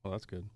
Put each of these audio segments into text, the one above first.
Well, that's good.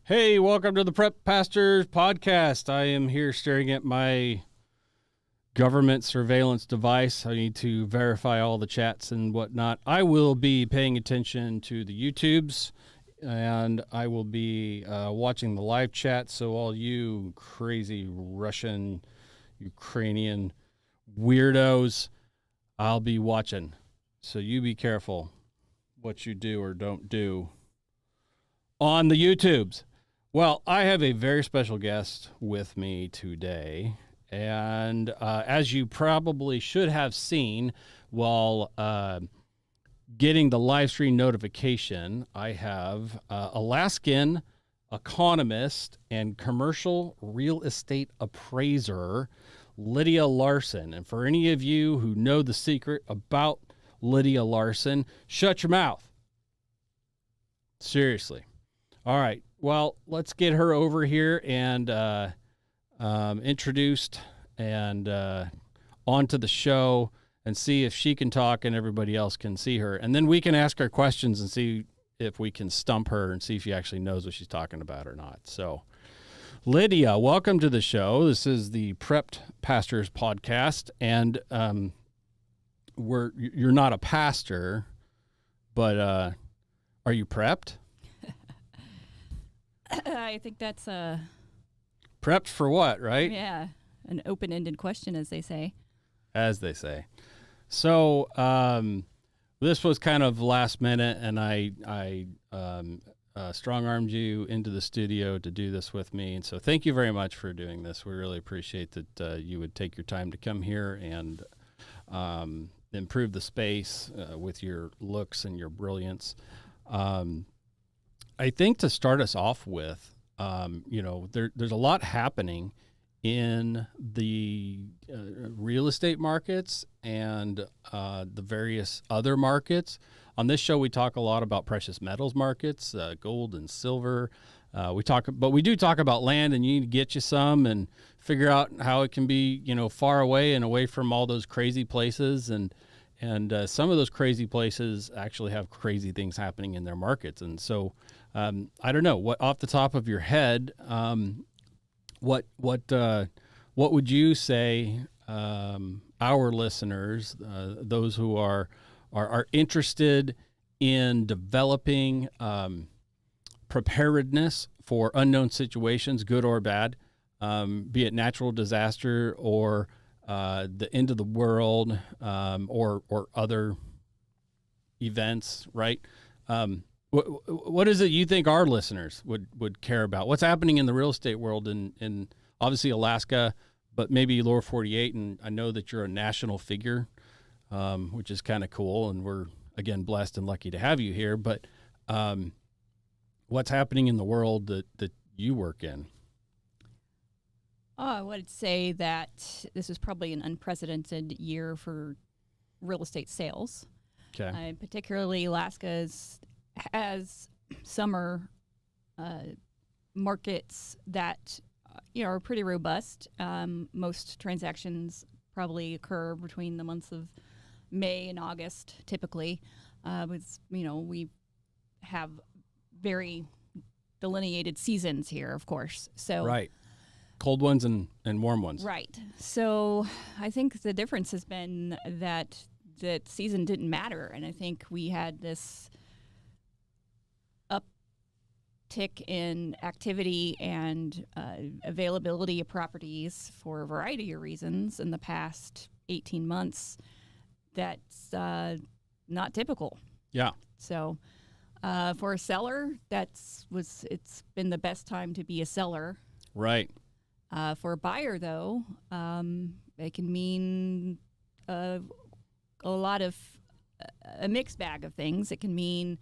Hey, welcome to the Prep Pastors podcast. I am here staring at my government surveillance device. I need to verify all the chats and whatnot. I will be paying attention to the YouTubes, and I will be watching the live chat. So all you crazy Russian, Ukrainian weirdos, I'll be watching. So you be careful what you do or don't do on the YouTubes. Well, I have a very special guest with me today. And as you probably should have seen while getting the live stream notification, I have Alaskan economist and commercial real estate appraiser, Lydia Larson. And for any of you who know the secret about Lydia Larson, shut your mouth. Seriously. All right. Well, let's get her over here and introduced and onto the show and see if she can talk and everybody else can see her. And then we can ask her questions and see if we can stump her and see if she actually knows what she's talking about or not. So, Lydia, welcome to the show. This is the Prepped Pastors podcast. And you're not a pastor, but are you prepped? I think that's prepped for what, right? Yeah, an open-ended question, as they say. As they say. So this was kind of last minute, and I strong-armed you into the studio to do this with me. And so thank you very much for doing this. We really appreciate that you would take your time to come here and improve the space with your looks and your brilliance. I think to start us off with, there's a lot happening in the real estate markets and the various other markets. On this show, we talk a lot about precious metals markets, gold and silver. But we do talk about land, and you need to get you some and figure out how it can be, far away and away from all those crazy places. And some of those crazy places actually have crazy things happening in their markets. And so, I don't know, what off the top of your head, what would you say our listeners, those who are interested in developing preparedness for unknown situations, good or bad, be it natural disaster or the end of the world, or other events, right? What is it you think our listeners would care about? What's happening in the real estate world in obviously Alaska, but maybe lower 48? And I know that you're a national figure, which is kind of cool. And we're, again, blessed and lucky to have you here. But what's happening in the world that you work in? I would say that this is probably an unprecedented year for real estate sales. Okay. Particularly Alaska has summer markets that are pretty robust. Most transactions probably occur between the months of May and August, typically. We have very delineated seasons here, of course. So right. Cold ones and warm ones. Right. So I think the difference has been that season didn't matter. And I think we had this uptick in activity and availability of properties for a variety of reasons in the past 18 months that's not typical. Yeah. So for a seller, it's been the best time to be a seller. Right. For a buyer, though, it can mean a lot of a mixed bag of things. It can mean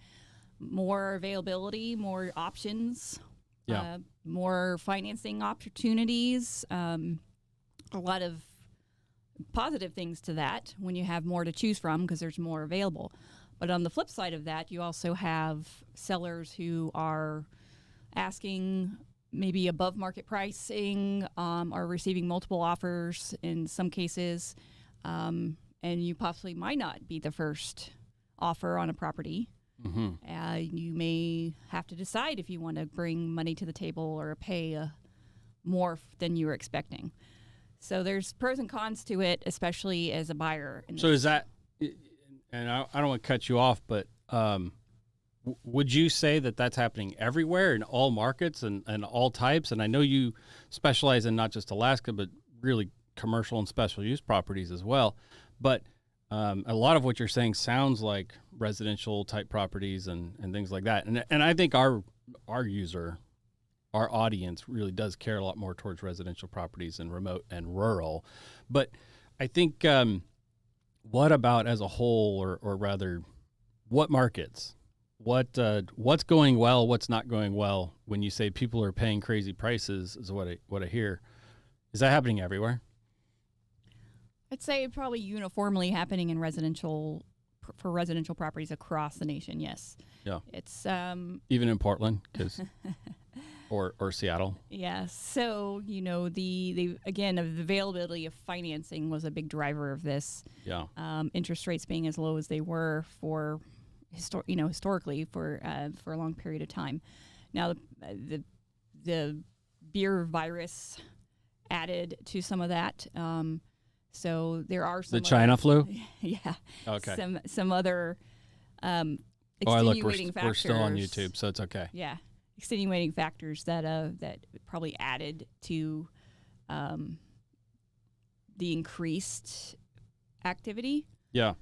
more availability, more options, more financing opportunities, a lot of positive things to that when you have more to choose from because there's more available. But on the flip side of that, you also have sellers who are asking maybe above market pricing, are receiving multiple offers in some cases, and you possibly might not be the first offer on a property. You may have to decide if you want to bring money to the table or pay more than you were expecting. So there's pros and cons to it, especially as a buyer. So is that, and I don't want to cut you off, but would you say that that's happening everywhere in all markets and all types? And I know you specialize in not just Alaska, but really commercial and special use properties as well. But a lot of what you're saying sounds like residential type properties and things like that. And I think our user, our audience really does care a lot more towards residential properties and remote and rural. But I think what about as a whole, or rather what markets, what's going well, what's not going well when you say people are paying crazy prices is what I hear. Is that happening everywhere? I'd say probably uniformly happening in for residential properties across the nation. Yes. Yeah. It's even in Portland, or Seattle. Yeah. So the again, the availability of financing was a big driver of this. Yeah. Interest rates being as low as they were for historically for a long period of time. Now the beer virus added to some of that. So there are some China flu. Yeah. Okay. Some other We're extenuating factors. still on YouTube, so it's okay. Yeah, extenuating factors that probably added to the increased activity. Yeah.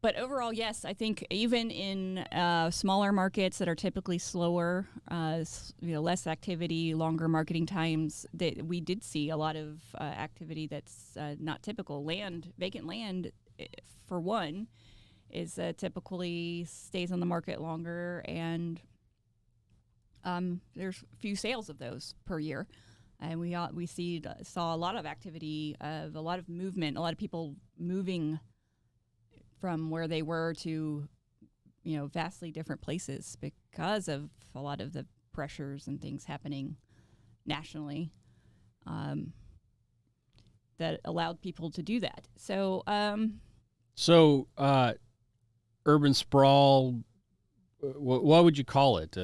But overall, yes, I think even in smaller markets that are typically slower, less activity, longer marketing times, that we did see a lot of activity that's not typical. Vacant land, for one, is typically stays on the market longer, and there's few sales of those per year. And we saw a lot of activity, a lot of movement, a lot of people moving from where they were to, vastly different places because of a lot of the pressures and things happening nationally that allowed people to do that. So, urban sprawl, what would you call it?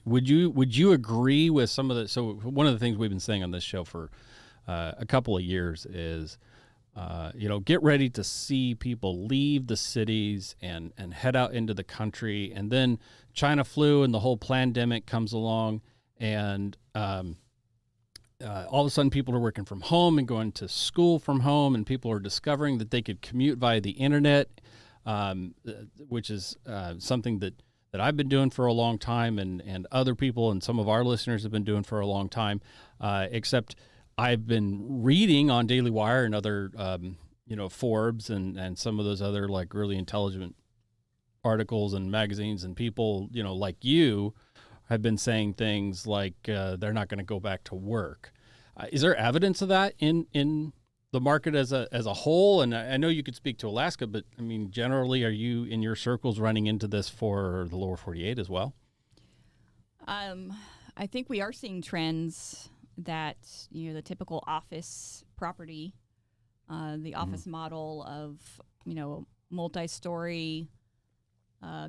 Would you agree with some of the? So one of the things we've been saying on this show for a couple of years is, get ready to see people leave the cities and head out into the country. And then China flu and the whole pandemic comes along, and all of a sudden people are working from home and going to school from home, and people are discovering that they could commute via the internet, which is something that I've been doing for a long time, and other people and some of our listeners have been doing for a long time, except I've been reading on Daily Wire and other, Forbes and some of those other like really intelligent articles and magazines, and people, like you have been saying things like they're not going to go back to work. Is there evidence of that in the market as a whole? And I know you could speak to Alaska, but I mean, generally, are you in your circles running into this for the lower 48 as well? I think we are seeing trends that, the typical office property, the office model of, multi-story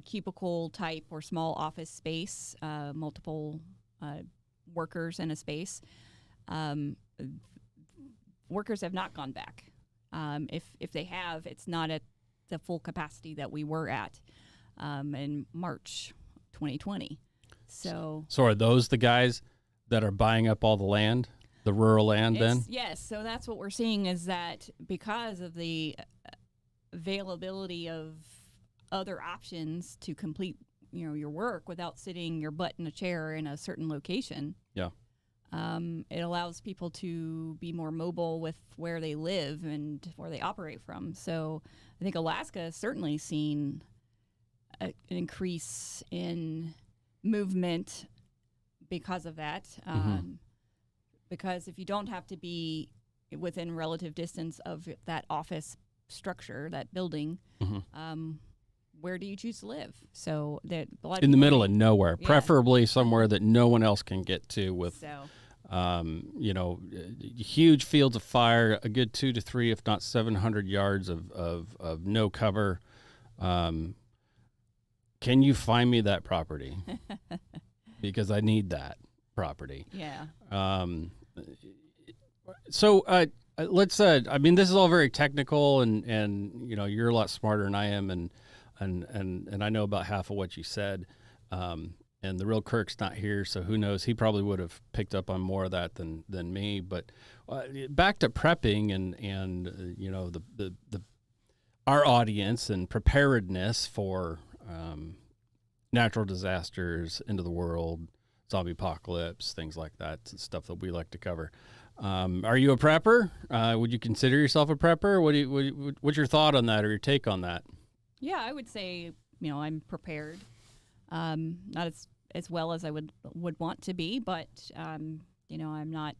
cubicle type or small office space, multiple workers in a space. Workers have not gone back. If they have, it's not at the full capacity that we were at in March 2020. So are those the guys that are buying up all the land, the rural land then? Yes. So that's what we're seeing, is that because of the availability of other options to complete, your work without sitting your butt in a chair in a certain location. Yeah. It allows people to be more mobile with where they live and where they operate from. So I think Alaska has certainly seen an increase in movement because of that. Because if you don't have to be within relative distance of that office structure, that building, where do you choose to live? So that a lot of In the people middle of nowhere, Yeah. preferably somewhere that no one else can get to with, So huge fields of fire, a good 2 to 3, if not 700 yards of no cover. Can you find me that property? Because I need that property. yeah. So let's. I mean, this is all very technical, and you're a lot smarter than I am, and I know about half of what you said. And the real Kirk's not here, so who knows? He probably would have picked up on more of that than me. But back to prepping and the our audience and preparedness for natural disasters, end of the world, zombie apocalypse, things like that, stuff that we like to cover. Are you a prepper? Would you consider yourself a prepper? What's your thought on that, or your take on that? Yeah, I would say, I'm prepared. Not as well as I would want to be, but I'm not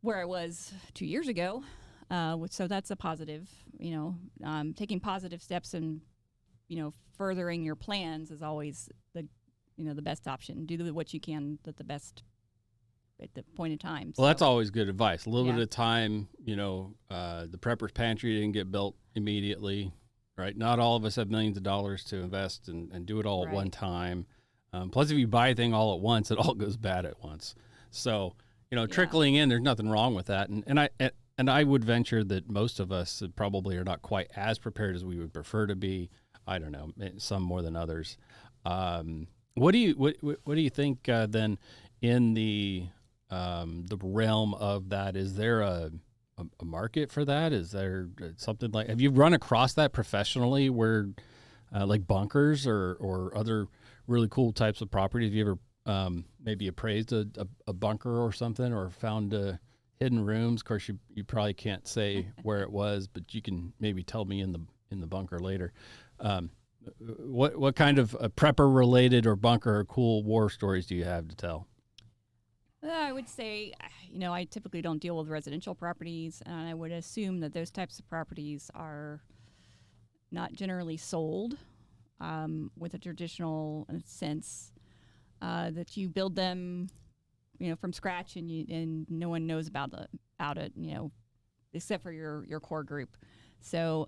where I was 2 years ago. So that's a positive. Taking positive steps and furthering your plans is always the best option. Do what you can at the best at the point in time. Well, that's always good advice. A little Yeah. bit of time. The prepper's pantry didn't get built immediately, right? Not all of us have millions of dollars to invest and do it all at Right. one time. Plus, if you buy a thing all at once, it all goes bad at once. So, trickling in, there's nothing wrong with that. And I would venture that most of us probably are not quite as prepared as we would prefer to be. I don't know, some more than others. What do you think then in the realm of that? Is there a market for that? Is there something like, have you run across that professionally where like bunkers or other really cool types of properties? Have you ever maybe appraised a bunker or something, or found hidden rooms? Of course, you probably can't say where it was, but you can maybe tell me in the bunker later. What kind of prepper related or bunker or cool war stories do you have to tell? I would say, I typically don't deal with residential properties, and I would assume that those types of properties are not generally sold with a traditional sense, that you build them, from scratch, and no one knows about it, except for your core group. So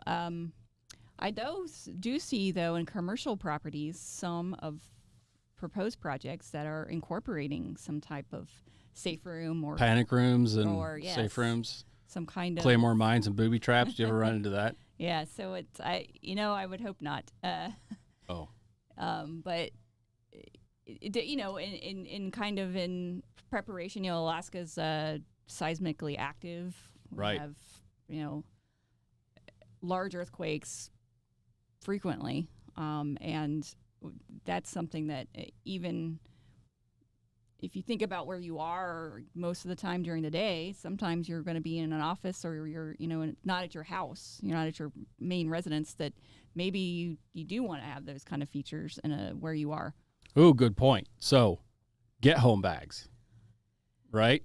I do see, though, in commercial properties, some of proposed projects that are incorporating some type of safe room or Panic rooms and yes, safe rooms, some kind of claymore mines and booby traps. Do you ever run into that? Yeah, so I would hope not. But in kind of in preparation, Alaska's seismically active. We Right. have large earthquakes frequently, and that's something that even if you think about where you are most of the time during the day, sometimes you're going to be in an office, or you're not at your house, you're not at your main residence, that maybe you do want to have those kind of features in where you are. Ooh, good point. So get home bags, right?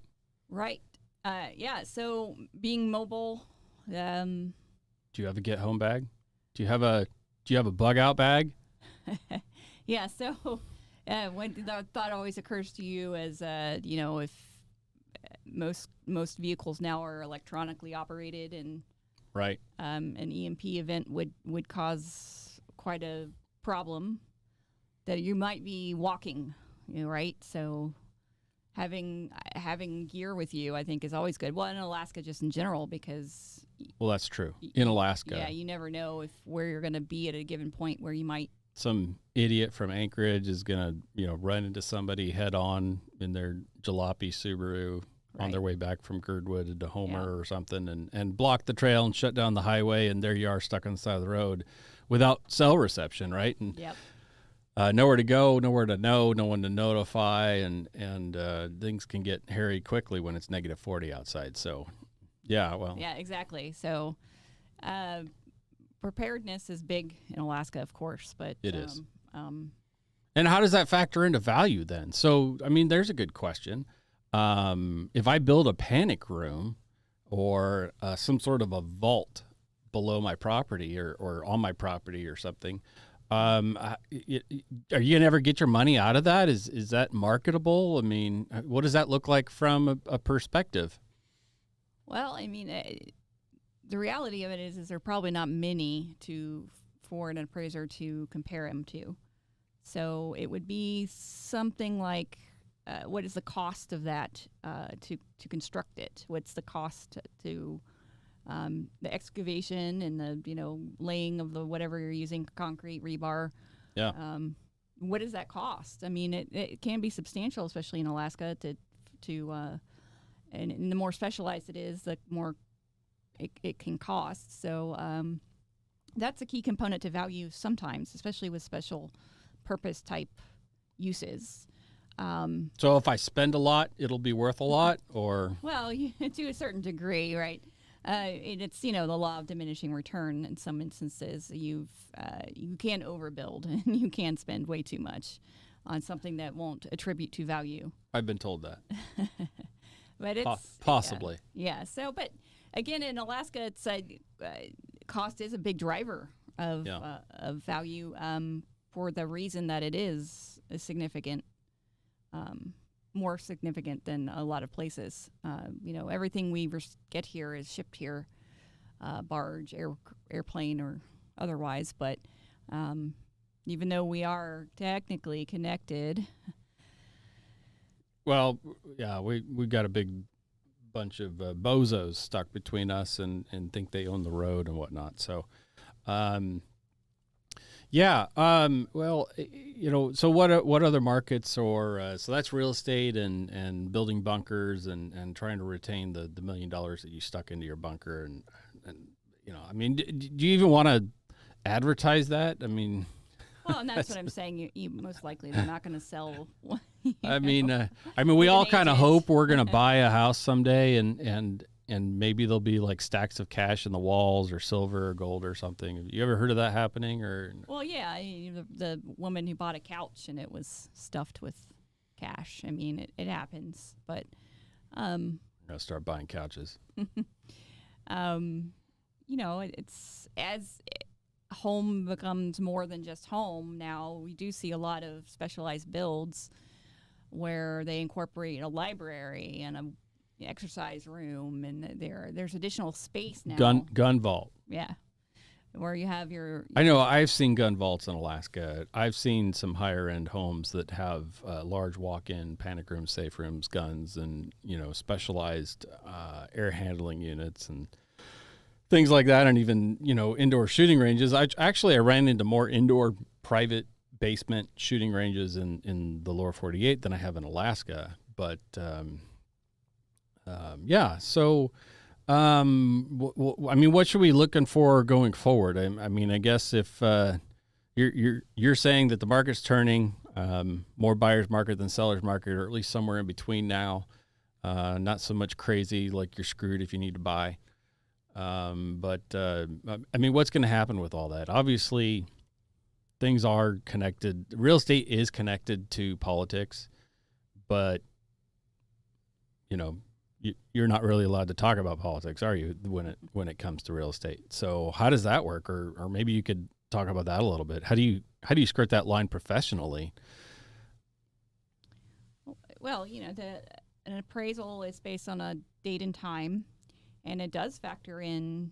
Right. Yeah. So being mobile. Do you have a get home bag? Do you have a bug out bag? Yeah. So when the thought always occurs to you as, if most vehicles now are electronically operated, and Right. an EMP event would cause quite a problem, that you might be walking, right? So having gear with you, I think, is always good. Well, in Alaska, just in general, because Well, that's true. In Alaska. yeah, you never know where you're going to be at a given point where you might. Some idiot from Anchorage is going to, run into somebody head on in their jalopy Subaru on their way back from Girdwood to Homer or something, and block the trail and shut down the highway, and there you are stuck on the side of the road without cell reception, right? And Yep. nowhere to go, nowhere to know, no one to notify, and things can get hairy quickly when it's negative 40 outside. So, yeah, well, Yeah, exactly. So, preparedness is big in Alaska, of course, but it is. Um, And how does that factor into value then? So, I mean, there's a good question. If I build a panic room or some sort of a vault below my property or on my property or something, are you gonna ever get your money out of that? Is that marketable? I mean, what does that look like from a perspective? well, I mean, the reality of it is there are probably not many for an appraiser to compare him to. So it would be something like, what is the cost of that to construct it? What's the cost to the excavation and the laying of the whatever you're using, concrete, rebar? Yeah. What does that cost? I mean, it can be substantial, especially in Alaska. And the more specialized it is, the more it can cost. So that's a key component to value sometimes, especially with special purpose type uses. So if I spend a lot, it'll be worth a lot, or Well, to a certain degree, right? It's the law of diminishing return. In some instances, you can overbuild and you can spend way too much on something that won't attribute to value. I've been told that. But it's Possibly. Yeah. So, but again, in Alaska, it's cost is a big driver of value for the reason that it is a significant, more significant than a lot of places. Everything we get here is shipped here, barge, airplane, or otherwise. But even though we are technically connected. Well, yeah, we got a big bunch of bozos stuck between us and think they own the road and whatnot. So, well, so what other markets or so that's real estate and building bunkers and trying to retain the $1 million that you stuck into your bunker and I mean, do you even want to advertise that? I mean. Well, and that's what I'm saying. You most likely they're not going to sell. I mean, we all kind of hope we're going to buy a house someday, and maybe there'll be like stacks of cash in the walls, or silver, or gold, or something. Have you ever heard of that happening? Or well, yeah, the woman who bought a couch and it was stuffed with cash. I mean, it happens, but I'm gonna start buying couches. It's as home becomes more than just home. Now we do see a lot of specialized builds where they incorporate a library and a exercise room, and there's additional space now. Gun vault. Yeah, where you have your. I know I've seen gun vaults in Alaska. I've seen some higher end homes that have large walk-in panic rooms, safe rooms, guns, and specialized air handling units and things like that, and even indoor shooting ranges. I ran into more indoor private basement shooting ranges in the lower 48 than I have in Alaska. But yeah, so I mean, what should we be looking for going forward? I mean, I guess if you're saying that the market's turning, more buyer's market than seller's market, or at least somewhere in between now, not so much crazy like you're screwed if you need to buy. But I mean, what's going to happen with all that? Obviously, things are connected. Real estate is connected to politics, but you're not really allowed to talk about politics, are you? When it comes to real estate. So how does that work? Or maybe you could talk about that a little bit. How do you skirt that line professionally? Well, an appraisal is based on a date and time. And it does factor in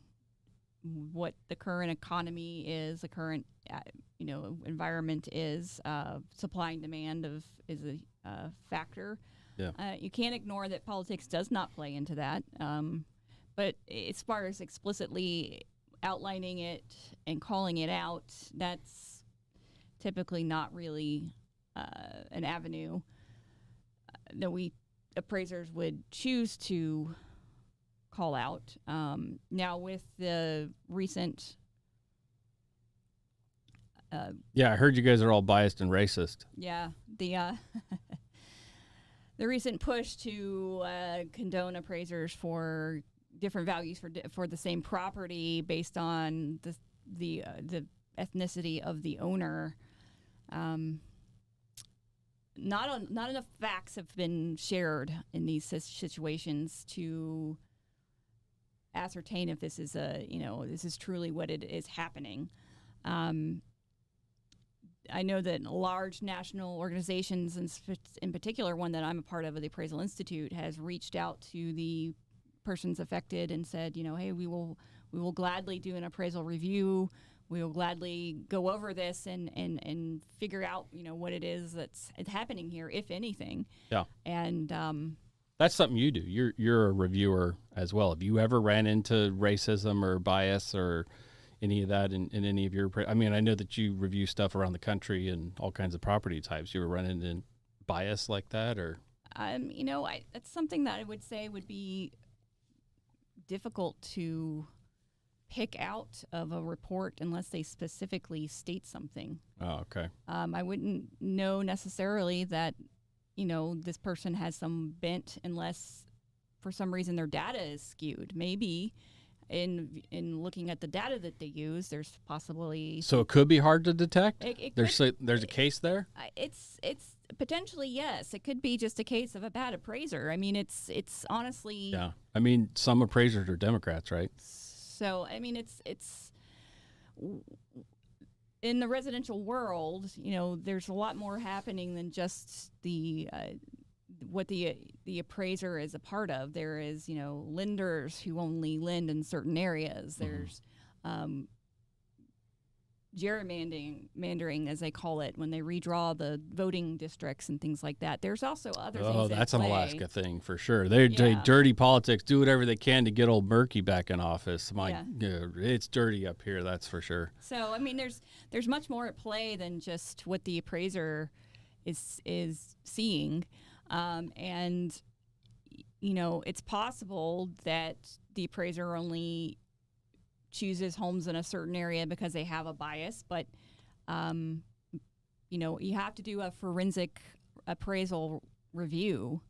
what the current economy is, the current environment is. Supply and demand is a factor. Yeah. You can't ignore that politics does not play into that. But as far as explicitly outlining it and calling it out, that's typically not really an avenue that we appraisers would choose to call out. Now, with the recent Yeah, I heard you guys are all biased and racist. Yeah, the the recent push to condone appraisers for different values for the same property based on the ethnicity of the owner. Not enough facts have been shared in these situations to ascertain if this is this is truly what it is happening. I know that large national organizations, and in particular one that I'm a part of, the Appraisal Institute, has reached out to the persons affected and said, hey, we will gladly do an appraisal review. We will gladly go over this and figure out, what it is that's happening here, if anything. Yeah. And that's something you do. You're a reviewer as well. Have you ever ran into racism or bias or any of that in any of your? I mean, I know that you review stuff around the country and all kinds of property types. You ever run into bias like that, or? That's something that I would say would be difficult to pick out of a report unless they specifically state something. Oh, okay. I wouldn't know necessarily that, this person has some bent unless for some reason their data is skewed. Maybe in looking at the data that they use, there's possibly... So it could be hard to detect? There's a case there? It's potentially, yes. It could be just a case of a bad appraiser. I mean, it's honestly... Yeah. I mean, some appraisers are Democrats, right? So, I mean, it's in the residential world, there's a lot more happening than just what the appraiser is a part of. There is, lenders who only lend in certain areas. There's gerrymandering, as they call it, when they redraw the voting districts and things like that. There's also other things. Oh, that's at an play. Alaska thing for sure. They dirty politics, do whatever they can to get old Murky back in office. It's dirty up here, that's for sure. So, I mean, there's much more at play than just what the appraiser is seeing. And, it's possible that the appraiser only chooses homes in a certain area because they have a bias, but, you have to do a forensic appraisal review,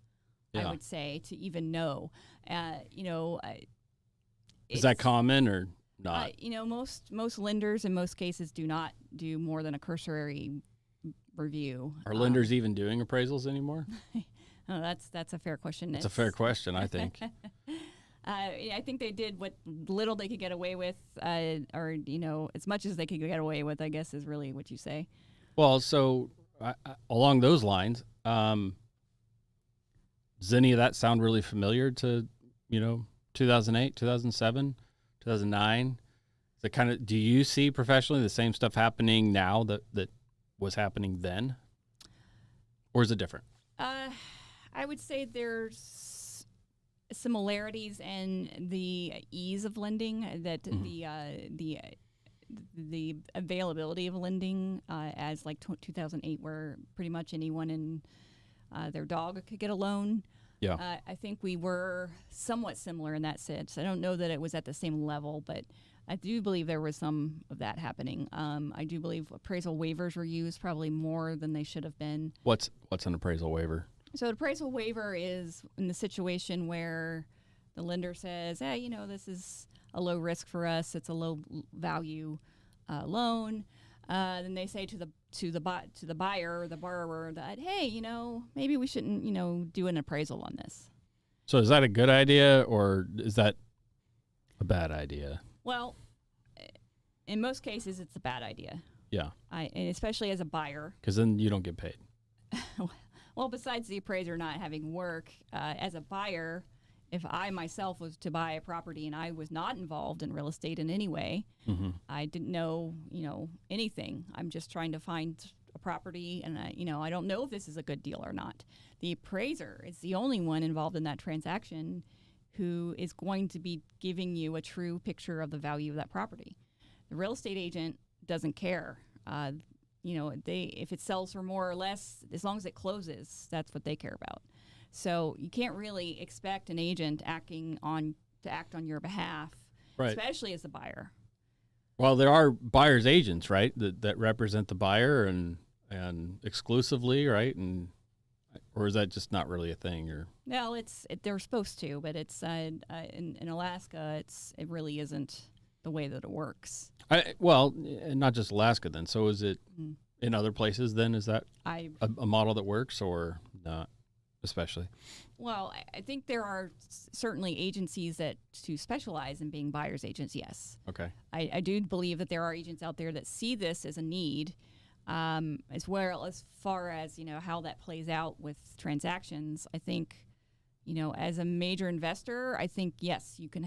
I would say, to even know. Is that common or not? Most lenders in most cases do not do more than a cursory review. Are lenders even doing appraisals anymore? Oh, that's a fair question. It's a fair question, I think. I think they did what little they could get away with, or as much as they could get away with, I guess, is really what you say. Well, so along those lines, does any of that sound really familiar to 2008, 2007, 2009? Do you see professionally the same stuff happening now that was happening then, or is it different? I would say there's similarities in the ease of lending, that the availability of lending, as like 2008, where pretty much anyone and their dog could get a loan. Yeah. I think we were somewhat similar in that sense. I don't know that it was at the same level, but I do believe there was some of that happening. I do believe appraisal waivers were used probably more than they should have been. What's an appraisal waiver? So an appraisal waiver is in the situation where the lender says, hey, this is a low risk for us. It's a low value loan. Then they say to the buyer or the borrower that, hey, maybe we shouldn't, do an appraisal on this. So is that a good idea or is that a bad idea? Well, in most cases, it's a bad idea. Yeah. And especially as a buyer. Because then you don't get paid. Well, besides the appraiser not having work, as a buyer, if I myself was to buy a property and I was not involved in real estate in any way, I didn't know, anything. I'm just trying to find a property and, I don't know if this is a good deal or not. The appraiser is the only one involved in that transaction who is going to be giving you a true picture of the value of that property. The real estate agent doesn't care. If it sells for more or less, as long as it closes, that's what they care about. So you can't really expect an agent to act on your behalf, right, especially as a buyer. Well, there are buyer's agents, right, that represent the buyer and exclusively, right? And or is that just not really a thing? Or Well, they're supposed to, but it's in Alaska, it really isn't the way that it works. well, and not just Alaska then. So is it Mm. in other places then? Is that I a model that works or not especially? Well, I think there are certainly agencies that to specialize in being buyer's agents. Yes, Okay. I do believe that there are agents out there that see this as a need, as well as far as how that plays out with transactions. I think, as a major investor, I think yes, you can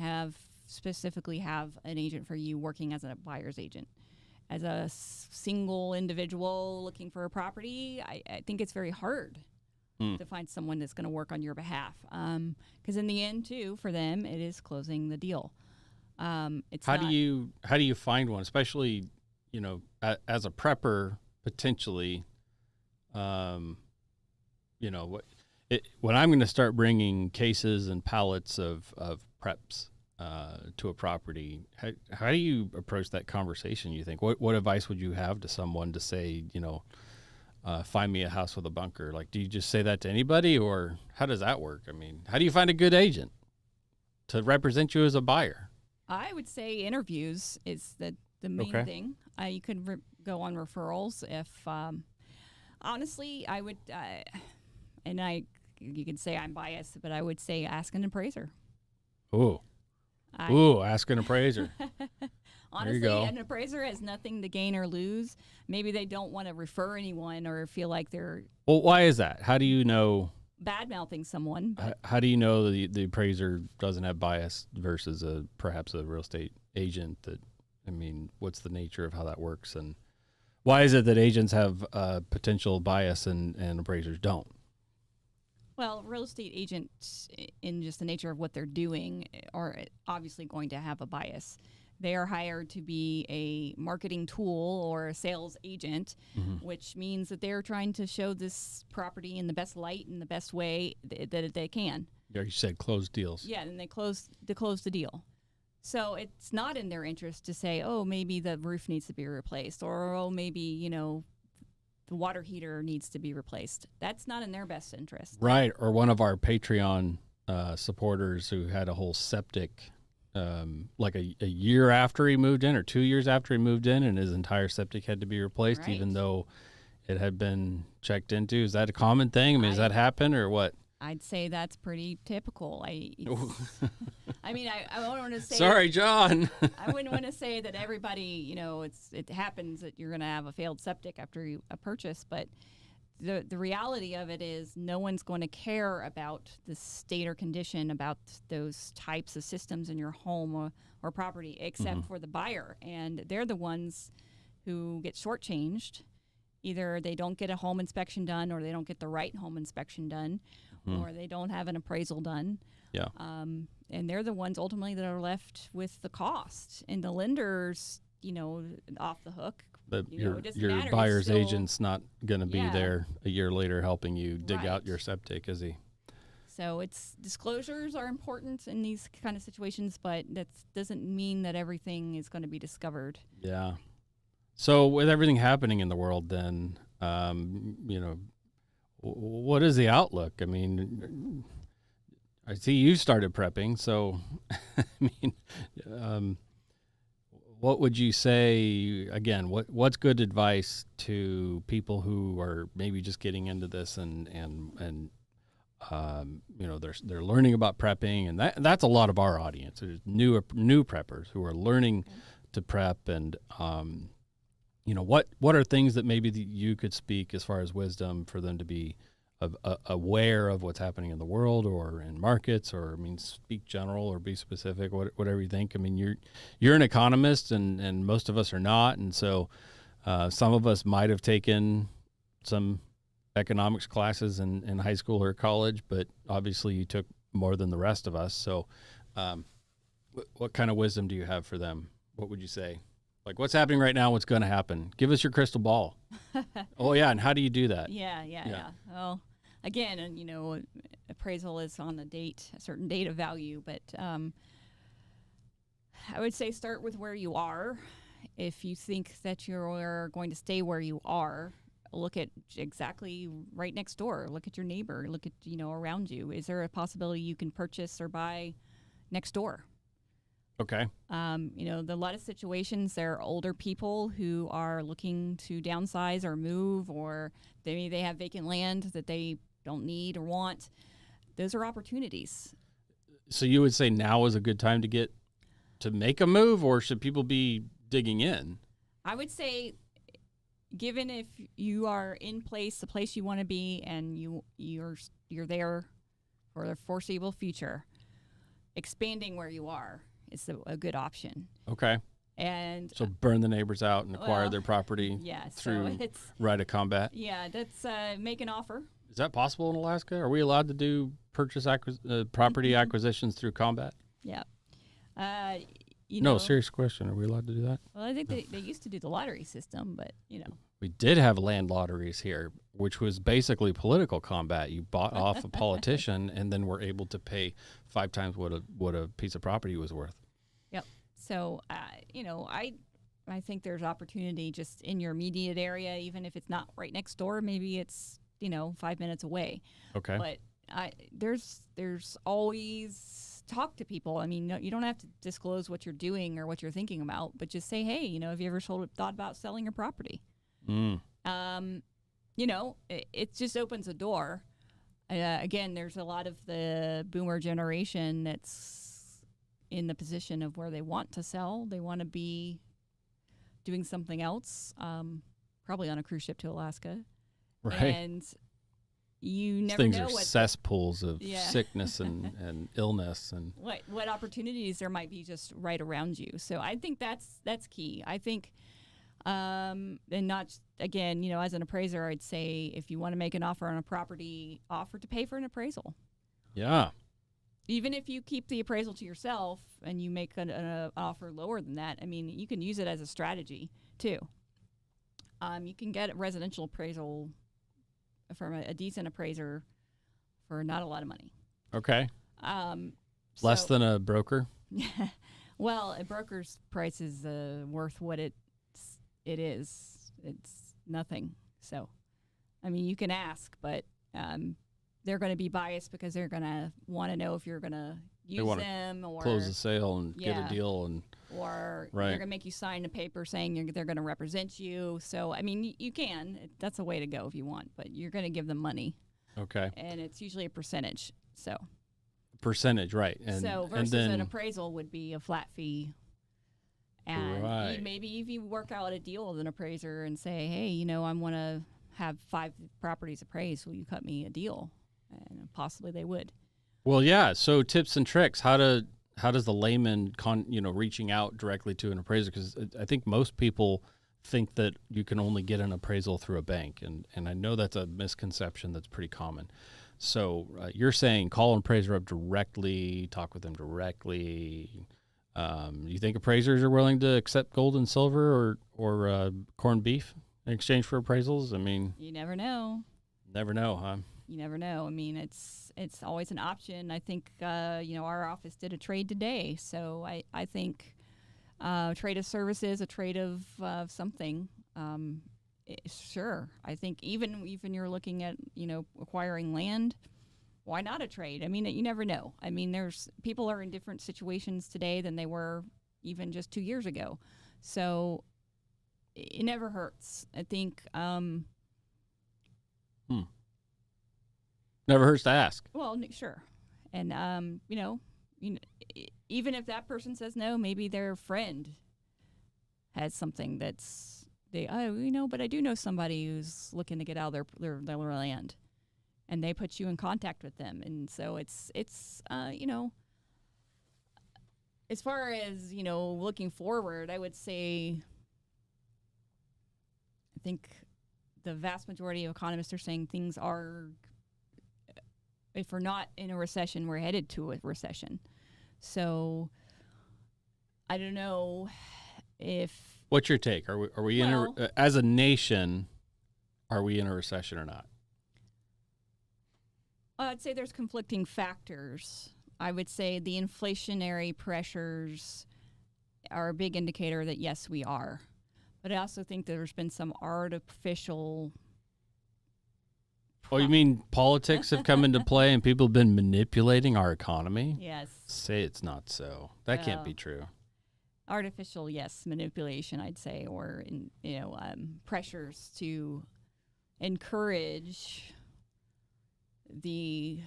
specifically have an agent for you working as a buyer's agent. As a single individual looking for a property, I think it's very hard to find someone that's going to work on your behalf. Because in the end, too, for them, it is closing the deal. How do you find one, especially as a prepper potentially? When I'm going to start bringing cases and pallets of preps to a property, how do you approach that conversation? You think what advice would you have to someone to say, find me a house with a bunker? Like, do you just say that to anybody, or how does that work? I mean, how do you find a good agent to represent you as a buyer? I would say interviews is the main thing. You could go on referrals if, honestly, I would, you can say I'm biased, but I would say ask an appraiser. Ask an appraiser. Honestly, an appraiser has nothing to gain or lose. Maybe they don't want to refer anyone or feel like they're... Well, why is that? How do you know... bad-mouthing someone. How do you know the appraiser doesn't have bias versus perhaps a real estate agent? What's the nature of how that works? And why is it that agents have potential bias and appraisers don't? Well, real estate agents, in just the nature of what they're doing, are obviously going to have a bias. They are hired to be a marketing tool or a sales agent, which means that they're trying to show this property in the best light and the best way that they can. Yeah, you said close deals. Yeah, and they close the deal. So it's not in their interest to say, oh, maybe the roof needs to be replaced, or oh, maybe the water heater needs to be replaced. That's not in their best interest. Right, or one of our Patreon supporters who had a whole septic. Like a year after he moved in or 2 years after he moved in, and his entire septic had to be replaced, even though it had been checked into. Is that a common thing? Does that happen or what? I'd say that's pretty typical. I don't want to say... Sorry, John. I wouldn't want to say that everybody, it happens that you're going to have a failed septic after a purchase, but the reality of it is no one's going to care about the state or condition about those types of systems in your home or property except for the buyer. And they're the ones who get shortchanged. Either they don't get a home inspection done, or they don't get the right home inspection done, or they don't have an appraisal done. Yeah. And they're the ones ultimately that are left with the cost. And the lender's, off the hook. Your buyer's agent's not going to be there a year later helping you dig out your septic, is he? So disclosures are important in these kind of situations, but that doesn't mean that everything is going to be discovered. Yeah. So with everything happening in the world then, what is the outlook? I see you started prepping, so what would you say, again, what's good advice to people who are maybe just getting into this and they're learning about prepping, and that's a lot of our audience. There's new preppers who are learning to prep, and what are things that maybe you could speak as far as wisdom for them to be aware of what's happening in the world or in markets, or speak general or be specific, whatever you think. You're an economist, and most of us are not, and so some of us might have taken some economics classes in high school or college, but obviously you took more than the rest of us. So what kind of wisdom do you have for them? What would you say? Like, what's happening right now? What's going to happen? Give us your crystal ball. Oh, yeah. And how do you do that? Yeah. Well, again, appraisal is on a certain date of value, but I would say start with where you are If you think that you're going to stay where you are, look at exactly right next door. Look at your neighbor. Look at, around you. Is there a possibility you can purchase or buy next door? Okay. A lot of situations, there are older people who are looking to downsize or move, or they have vacant land that they don't need or want. Those are opportunities. So you would say now is a good time to make a move, or should people be digging in? I would say, given if you are in the place you want to be, and you're there for the foreseeable future, expanding where you are is a good option. Okay. And so burn the neighbors out and acquire their property through right of combat. Yeah, that's make an offer. Is that possible in Alaska? Are we allowed to do property acquisitions through combat? Yeah. No, serious question. Are we allowed to do that? Well, I think they used to do the lottery system, but We did have land lotteries here, which was basically political combat. You bought off a politician and then were able to pay 5 times what a piece of property was worth. Yep. So, I think there's opportunity just in your immediate area, even if it's not right next door. Maybe it's 5 minutes away. Okay. But there's always talk to people. I mean, no, you don't have to disclose what you're doing or what you're thinking about, but just say, hey, have you ever thought about selling your property? It just opens a door. Again, there's a lot of the boomer generation that's in the position of where they want to sell. They want to be doing something else, probably on a cruise ship to Alaska. Right. And you never Things know are what cesspools of sickness and illness and what opportunities there might be just right around you. So I think that's key. I think, and not again, as an appraiser, I'd say if you want to make an offer on a property, offer to pay for an appraisal. Yeah. Even if you keep the appraisal to yourself and you make an offer lower than that, I mean, you can use it as a strategy too. You can get a residential appraisal from a decent appraiser for not a lot of money. Okay. Less than a broker? Well, a broker's price is worth what it is. It's nothing. So, I mean, you can ask, but they're going to be biased because they're going to want to know if you're going to use them or close the sale and get a deal, or they're going to make you sign a paper saying they're going to represent you. So, I mean, you can. That's a way to go if you want, but you're going to give them money. Okay. And it's usually a percentage. So. Percentage, right. And versus an appraisal would be a flat fee. And maybe if you work out a deal with an appraiser and say, hey, I want to have 5 properties appraised, will you cut me a deal? And possibly they would. Well, yeah. So tips and tricks. How does the layman reaching out directly to an appraiser? Because I think most people think that you can only get an appraisal through a bank, and I know that's a misconception that's pretty common. So you're saying call an appraiser up directly, talk with them directly. You think appraisers are willing to accept gold and silver or corned beef in exchange for appraisals? I mean, you never know. Never know, huh? You never know. I mean, it's always an option. I think our office did a trade today, so I think trade of services, a trade of something. Sure. I think even you're looking at acquiring land, why not a trade? I mean, you never know. I mean, people are in different situations today than they were even just 2 years ago, so it never hurts. I think. Never hurts to ask. Well, sure, and even if that person says no, maybe their friend has something that's but I do know somebody who's looking to get out of their land, and they put you in contact with them, and so it's as far as looking forward, I would say I think the vast majority of economists are saying things are. If we're not in a recession, we're headed to a recession. So I don't know if. What's your take? Are we as a nation? Are we in a recession or not? I'd say there's conflicting factors. I would say the inflationary pressures are a big indicator that yes, we are. But I also think there's been some artificial. Oh, you mean politics have come into play and people have been manipulating our economy? Yes. Say it's not so. That can't be true. Artificial, yes, manipulation, I'd say, or pressures to encourage the.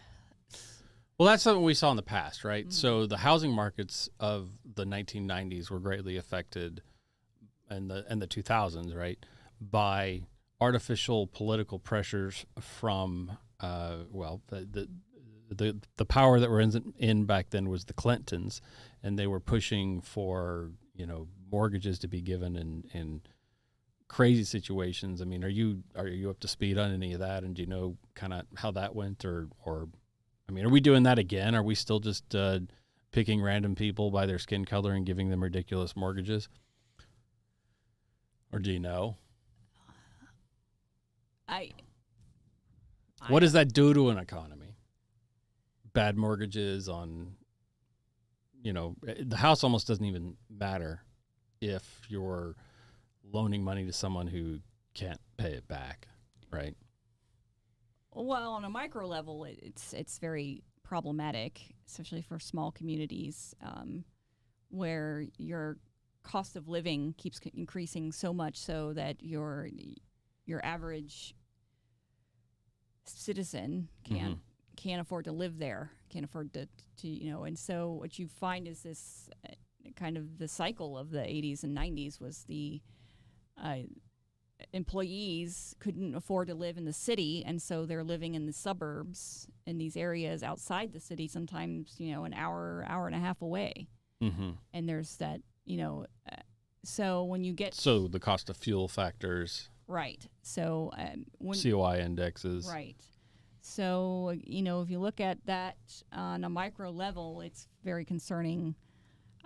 Well, that's something we saw in the past, right? Mm-hmm. So the housing markets of the 1990s were greatly affected, and the 2000s, right, by artificial political pressures from the power that were in back then was the Clintons, and they were pushing for mortgages to be given in crazy situations. I mean, are you up to speed on any of that, and do you know kind of how that went, or I mean, are we doing that again? Are we still just picking random people by their skin color and giving them ridiculous mortgages? Or do you know? What does that do to an economy? Bad mortgages on, the house almost doesn't even matter if you're loaning money to someone who can't pay it back, right? Well, on a micro level, it's very problematic, especially for small communities where your cost of living keeps increasing so much so that your average citizen can't afford to live there, can't afford to and so what you find is this kind of the cycle of the 80s and 90s was the employees couldn't afford to live in the city, and so they're living in the suburbs in these areas outside the city, sometimes an hour and a half away. Mm-hmm. And there's that so when you get the cost of fuel factors, right, so COI indexes, right, so if you look at that on a micro level, it's very concerning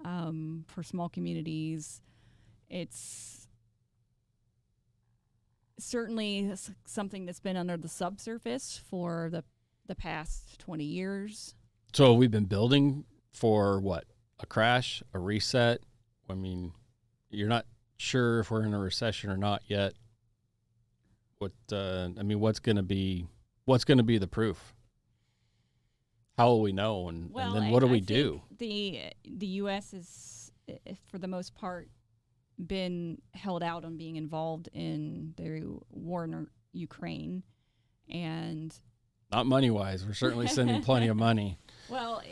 for small communities. It's certainly something that's been under the subsurface for the past 20 years. So we've been building for what? A crash, a reset? I mean, you're not sure if we're in a recession or not yet. What's going to be the proof? How will we know? And then what do we do? The U.S. is, for the most part, been held out on being involved in the war in Ukraine, and not money wise. We're certainly sending plenty of money. Well,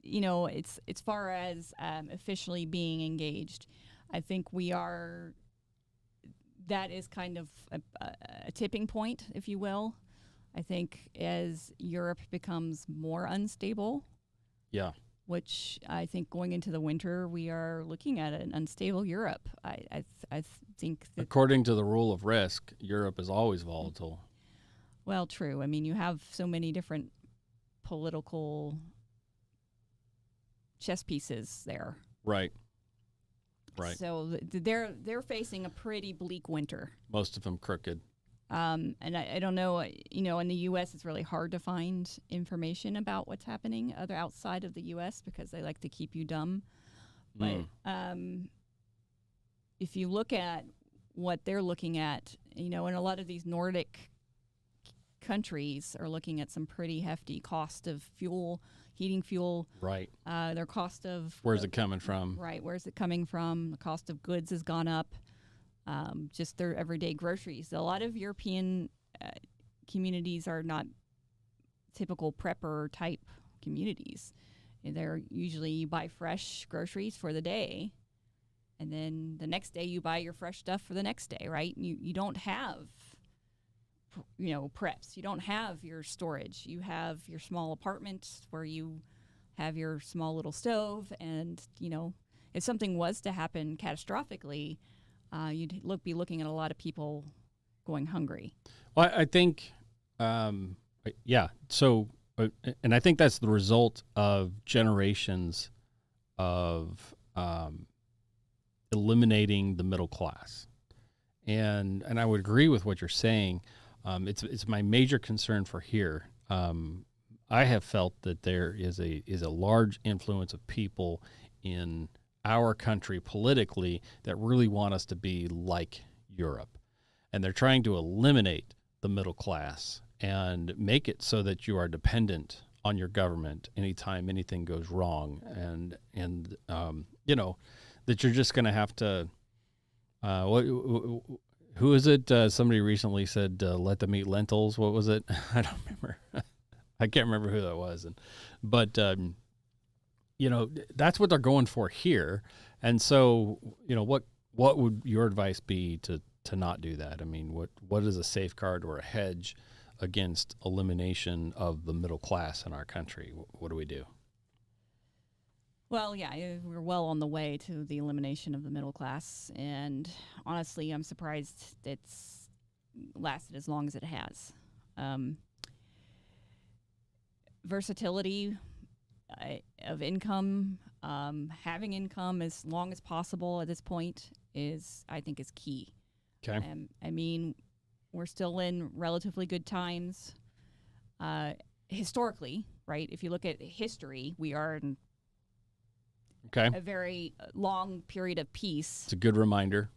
it's as far as officially being engaged, I think we are. That is kind of a tipping point, if you will. I think as Europe becomes more unstable. Yeah. Which I think going into the winter, we are looking at an unstable Europe. I think that according to the rule of risk, Europe is always volatile. Well, true. I mean, you have so many different political chess pieces there. Right. Right. So they're facing a pretty bleak winter. Most of them crooked. And I don't know, in the U.S. it's really hard to find information about what's happening outside of the U.S. because they like to keep you dumb. But if you look at what they're looking at, and a lot of these Nordic countries are looking at some pretty hefty cost of fuel, heating fuel. Right. Their cost of... Where's it coming from? Right. Where's it coming from? The cost of goods has gone up. Just their everyday groceries. A lot of European communities are not typical prepper type communities. They're usually you buy fresh groceries for the day, and then the next day you buy your fresh stuff for the next day, right? You don't have, preps. You don't have your storage. You have your small apartment where you have your small little stove, and if something was to happen catastrophically, you'd be looking at a lot of people going hungry. Well, I think, yeah. So, and I think that's the result of generations of eliminating the middle class, and I would agree with what you're saying. It's my major concern for here. I have felt that there is a large influence of people in our country politically that really want us to be like Europe. And they're trying to eliminate the middle class and make it so that you are dependent on your government anytime anything goes wrong. And you know, that you're just going to have to, who is it? Somebody recently said, let them eat lentils. What was it? I don't remember. I can't remember who that was. But you know, that's what they're going for here. And so, you know, what would your advice be to not do that? I mean, what is a safeguard or a hedge against elimination of the middle class in our country? What do we do? Well, yeah, we're well on the way to the elimination of the middle class. And honestly, I'm surprised it's lasted as long as it has. Versatility of income, having income as long as possible at this point I think is key. Okay. I mean, we're still in relatively good times. Historically, right? If you look at history, we are in a very long period of peace. It's a good reminder.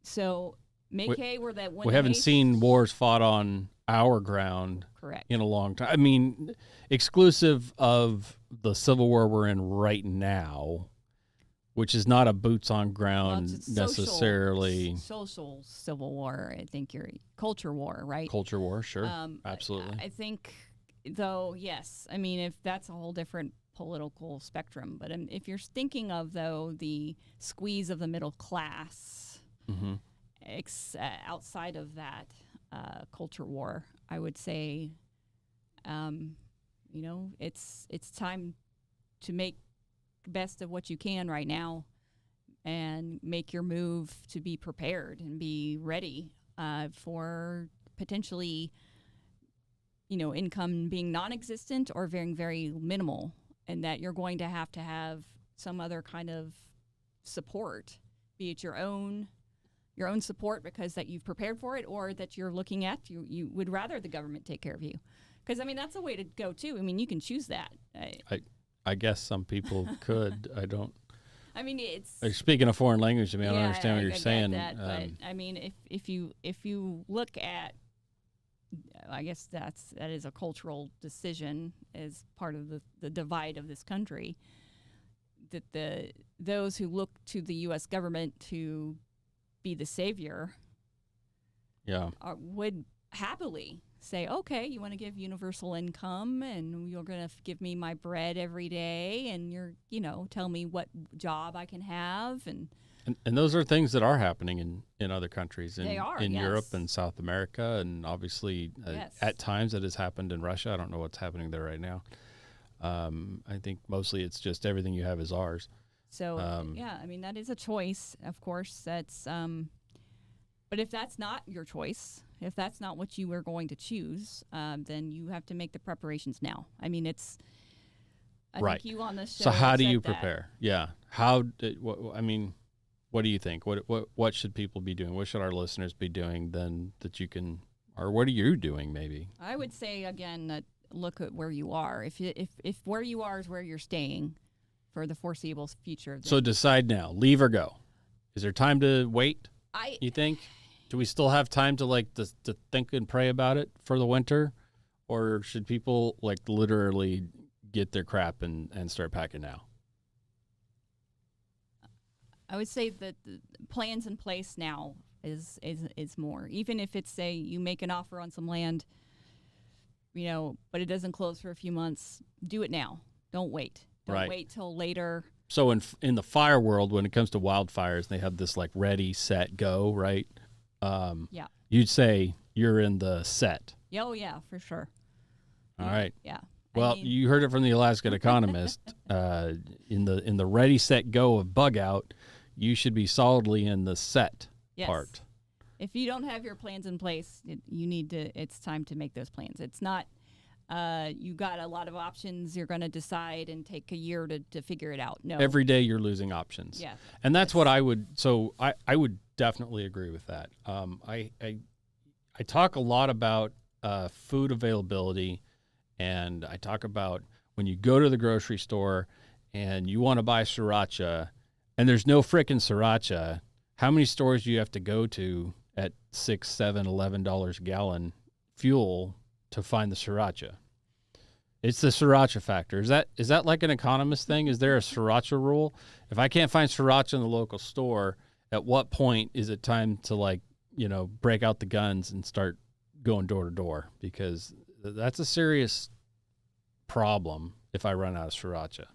So make hay where that we haven't seen wars fought on our ground correct in a long time. I mean, exclusive of the Civil War we're in right now, which is not a boots on ground necessarily. Social civil war. I think you're culture war, right? Culture war, sure. Absolutely. I think, though, yes. I mean, if that's a whole different political spectrum. But if you're thinking of, though, the squeeze of the middle class, outside of that culture war, I would say, you know, it's time to make best of what you can right now and make your move to be prepared and be ready for potentially, you know, income being non-existent or very, very minimal, and that you're going to have some other kind of support, be it your own support because that you've prepared for it, or that you're looking at, you would rather the government take care of you. Because, I mean, that's a way to go, too. I mean, you can choose that. I guess some people could. I don't. I mean, it's. Speaking of foreign language, I mean, I don't understand what you're saying. That, but I mean, if you look at, I guess that is a cultural decision as part of the divide of this country. That those who look to the U.S. government to be the savior, would happily say, okay, you want to give universal income and you're going to give me my bread every day and tell me what job I can have. And those are things that are happening in other countries, in yes. Europe and South America. And obviously at times it has happened in Russia. I don't know what's happening there right now. I think mostly it's just everything you have is ours. So, I mean, that is a choice, of course. That's, but if that's not your choice, if that's not what you were going to choose, then you have to make the preparations now. I mean, I think you on this show. So how do you that. prepare? Yeah. What do you think? What should people be doing? What should our listeners be doing then that you can, or what are you doing maybe? I would say, again, that look at where you are. If where you are is where you're staying for the foreseeable future. So decide now, leave or go. Is there time to wait? You think? Do we still have time to to think and pray about it for the winter? Or should people literally get their crap and start packing now? I would say that the plans in place now is more. Even if it's, say, you make an offer on some land, but it doesn't close for a few months, do it now. Don't wait. Don't wait till later. So in the fire world, when it comes to wildfires, they have this ready, set, go, right? You'd say you're in the set. Oh, yeah, for sure. All right. Yeah. Well, you heard it from the Alaskan Economist. In the ready, set, go of bug out, you should be solidly in the set part. If you don't have your plans in place, it's time to make those plans. It's not, you got a lot of options. You're going to decide and take a year to figure it out. No. Every day you're losing options. Yeah. And that's what I would, I would definitely agree with that. I talk a lot about food availability, and I talk about when you go to the grocery store and you want to buy sriracha, and there's no frickin' sriracha, how many stores do you have to go to at $6, $7, $11 a gallon fuel to find the sriracha? It's the sriracha factor. Is that like an Economist thing? Is there a sriracha rule? If I can't find sriracha in the local store, at what point is it time to break out the guns and start going door to door? Because that's a serious problem if I run out of sriracha.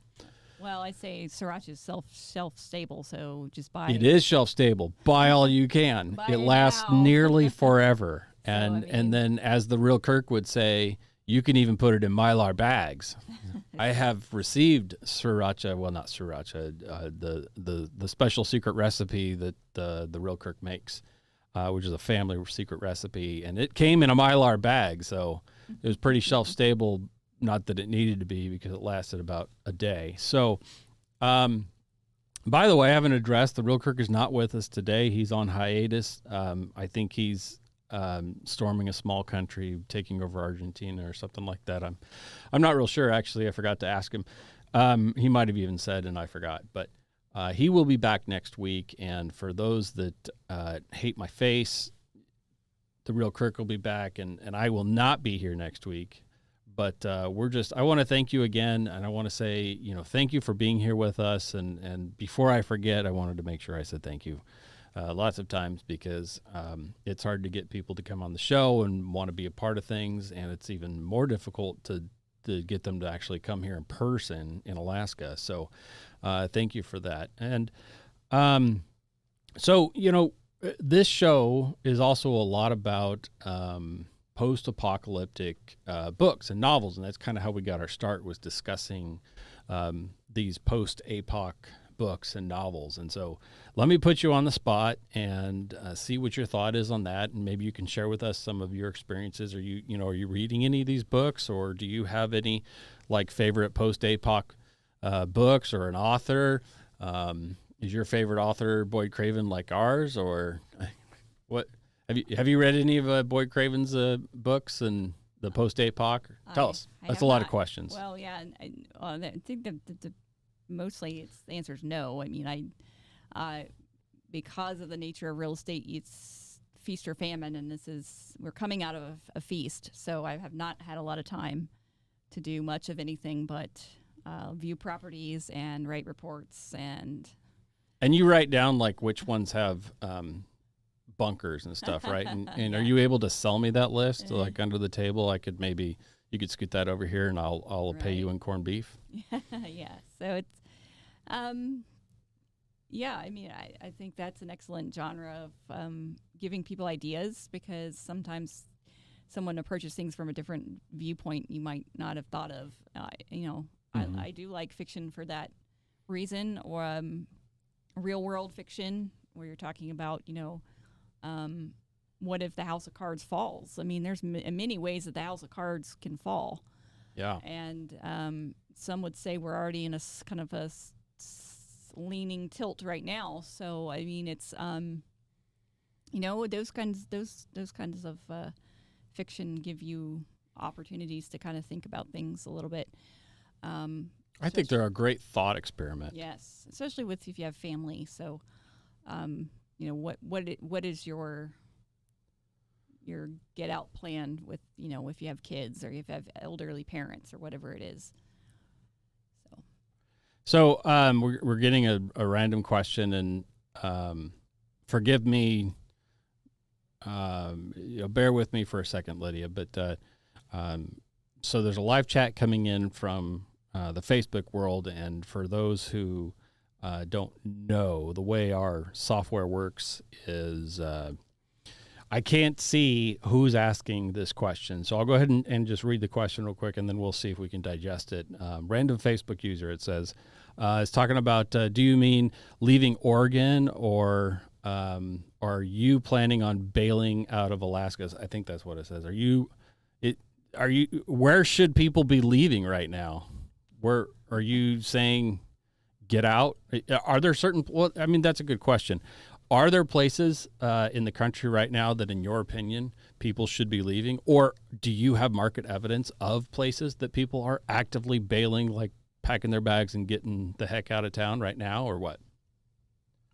Well, I say sriracha is shelf stable, so just buy. It is shelf stable. Buy all you can. Buy it it lasts now. nearly forever. So, And then, as the real Kirk would say, you can even put it in Mylar bags. I have received sriracha. Well, not sriracha. The special secret recipe that the real Kirk makes, which is a family secret recipe, and it came in a Mylar bag, so it was pretty shelf stable. Not that it needed to be, because it lasted about a day. So, by the way, I haven't addressed, the real Kirk is not with us today. He's on hiatus. I think he's storming a small country, taking over Argentina or something like that. I'm not real sure, actually. I forgot to ask him. He might have even said, and I forgot. But he will be back next week. And for those that hate my face, the real Kirk will be back, and I will not be here next week. But I want to thank you again, and I want to say, thank you for being here with us. And before I forget, I wanted to make sure I said thank you lots of times, because it's hard to get people to come on the show and want to be a part of things, and it's even more difficult to get them to actually come here in person in Alaska. So thank you for that. And this show is also a lot about post-apocalyptic books and novels, and that's kind of how we got our start, was discussing these post-apoc books and novels. And so let me put you on the spot and see what your thought is on that, and maybe you can share with us some of your experiences. Are you reading any of these books, or do you have any favorite post-apoc books or an author? Is your favorite author Boyd Craven like ours, or what? Have you read any of Boyd Craven's books and the post-apoc? Tell us. That's a lot of questions. Well, yeah, I think the mostly the answer is no. I mean, because of the nature of real estate, it's feast or famine, and we're coming out of a feast, so I have not had a lot of time to do much of anything but view properties and write reports and you write down which ones have bunkers and stuff, right? And Yeah. Are you able to sell me that list under the table? You could scoot that over here, and I'll pay you in corned beef. Yeah. So it's I mean, I think that's an excellent genre of giving people ideas, because sometimes someone approaches things from a different viewpoint you might not have thought of. I do like fiction for that reason, or real world fiction where you're talking about what if the house of cards falls? I mean, there's many ways that the house of cards can fall. Yeah. And some would say we're already in a kind of a leaning tilt right now. So I mean, it's those kinds of fiction give you opportunities to kind of think about things a little bit. I think they're a great thought experiment. Yes, especially if you have family. So, what is your get out plan with, if you have kids or if you have elderly parents or whatever it is. So we're getting a random question, and forgive me, bear with me for a second, Lydia. But so there's a live chat coming in from the Facebook world, and for those who don't know, the way our software works is I can't see who's asking this question. So I'll go ahead and just read the question real quick, and then we'll see if we can digest it. Random Facebook user, it says, is talking about, do you mean leaving Oregon, or are you planning on bailing out of Alaska? I think that's what it says. Where should people be leaving right now? Where are you saying get out? Are there certain, well, I mean, that's a good question. Are there places in the country right now that, in your opinion, people should be leaving? Or do you have market evidence of places that people are actively bailing, like packing their bags and getting the heck out of town right now, or what?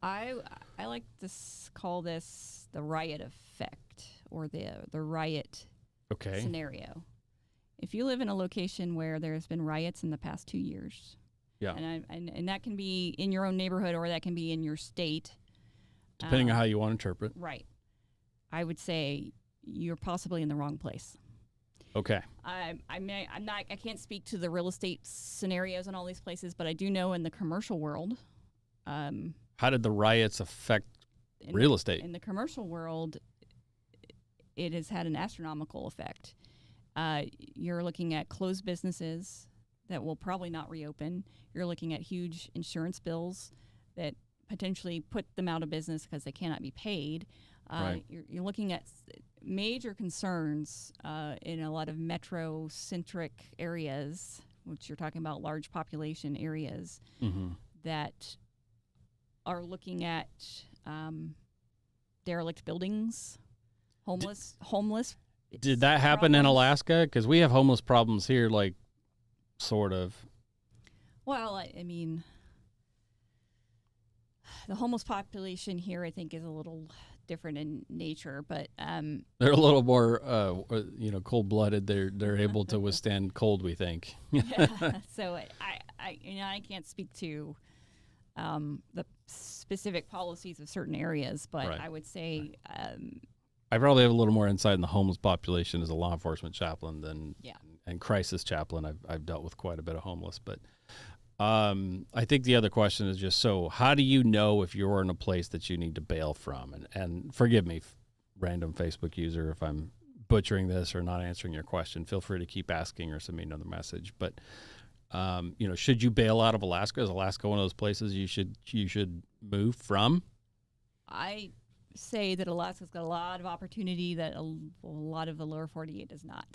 I like to call this the riot effect, or the riot Okay. scenario. If you live in a location where there's been riots in the past 2 years, Yeah. and that can be in your own neighborhood or that can be in your state, Depending on how you want to interpret. right? I would say you're possibly in the wrong place. Okay. I can't speak to the real estate scenarios in all these places, but I do know in the commercial world. How did the riots affect real estate? In the commercial world, it has had an astronomical effect. You're looking at closed businesses that will probably not reopen. You're looking at huge insurance bills that potentially put them out of business because they cannot be paid. Right. You're looking at major concerns in a lot of metro-centric areas, which you're talking about large population areas, that are looking at derelict buildings, homeless. Did that happen in problems. Alaska? Because we have homeless problems here, like, sort of. Well, I mean, the homeless population here, I think, is a little different in nature, but They're a little more, cold-blooded. They're able to withstand cold, we think. yeah. So I can't speak to the specific policies of certain areas, but Right. I would say, I probably have a little more insight in the homeless population as a law enforcement chaplain Yeah. and crisis chaplain. I've dealt with quite a bit of homeless, but I think the other question is just, so how do you know if you're in a place that you need to bail from? And forgive me, random Facebook user, if I'm butchering this or not answering your question. Feel free to keep asking or send me another message. But should you bail out of Alaska? Is Alaska one of those places you should move from? I say that Alaska's got a lot of opportunity that a lot of the lower 48 does not.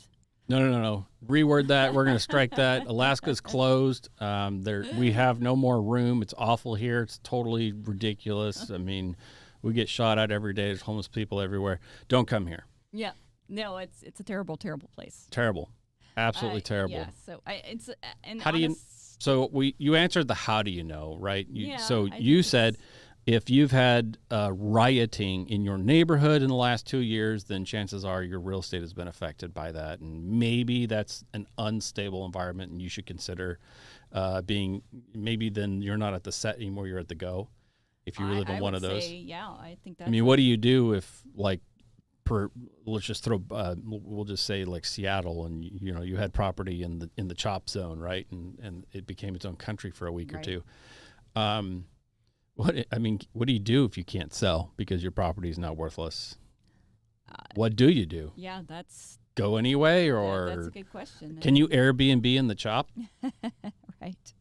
No. Reword that. We're going to strike that. Alaska's closed. We have no more room. It's awful here. It's totally ridiculous. I mean, we get shot at every day. There's homeless people everywhere. Don't come here. Yeah. No, it's a terrible, terrible place. Terrible. Absolutely terrible. Yeah. So How do you? So you answered the how do you know, right? Yeah, So I you think said if you've had rioting in your neighborhood in the last 2 years, then chances are your real estate has been affected by that, and maybe that's an unstable environment, and you should consider being. Maybe then you're not at the set anymore; you're at the go. If you live in one of those, yeah, I think that's. I mean, what do you do if let's just throw we'll just say like Seattle, and you had property in the chop zone, right, and it became its own country for a week or two. What do you do if you can't sell because your property is now worthless? What do you do? Yeah, that's Go anyway, or that's a good question. Can you Airbnb in the chop? Right.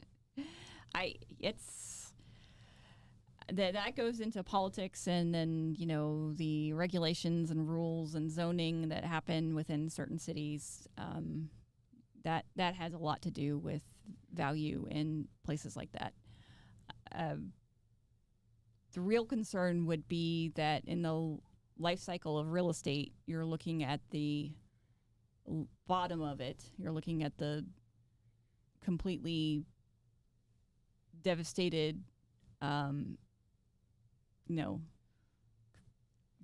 That goes into politics, and then the regulations and rules and zoning that happen within certain cities. That has a lot to do with value in places like that. The real concern would be that in the life cycle of real estate, you're looking at the bottom of it. You're looking at the completely devastated,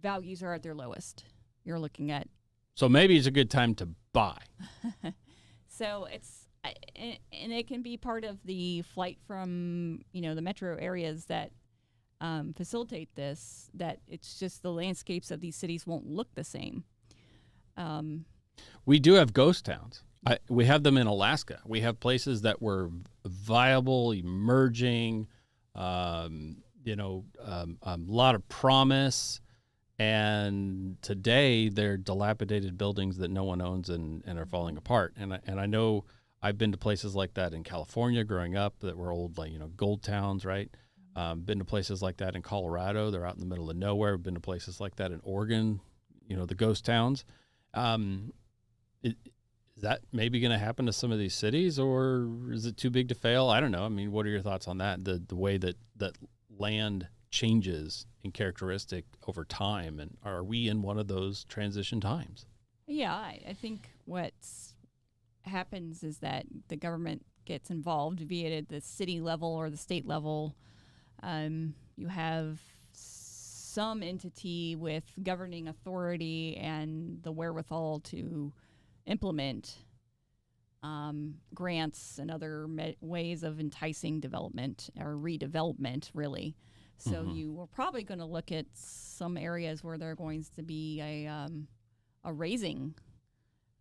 values are at their lowest. You're looking at. So maybe it's a good time to buy. So and it can be part of the flight from, the metro areas that facilitate this, that it's just the landscapes of these cities won't look the same. We do have ghost towns. We have them in Alaska. We have places that were viable, emerging, a lot of promise. And today they're dilapidated buildings that no one owns and are falling apart. And I know I've been to places like that in California growing up that were old, gold towns, right? Been to places like that in Colorado. They're out in the middle of nowhere. Been to places like that in Oregon, the ghost towns. Is that maybe going to happen to some of these cities, or is it too big to fail? I don't know. I mean, what are your thoughts on that? The way that land changes in characteristic over time, and are we in one of those transition times? Yeah, I think what happens is that the government gets involved, be it at the city level or the state level, you have some entity with governing authority and the wherewithal to implement grants and other ways of enticing development or redevelopment, really. So you are probably going to look at some areas where there are going to be a raising.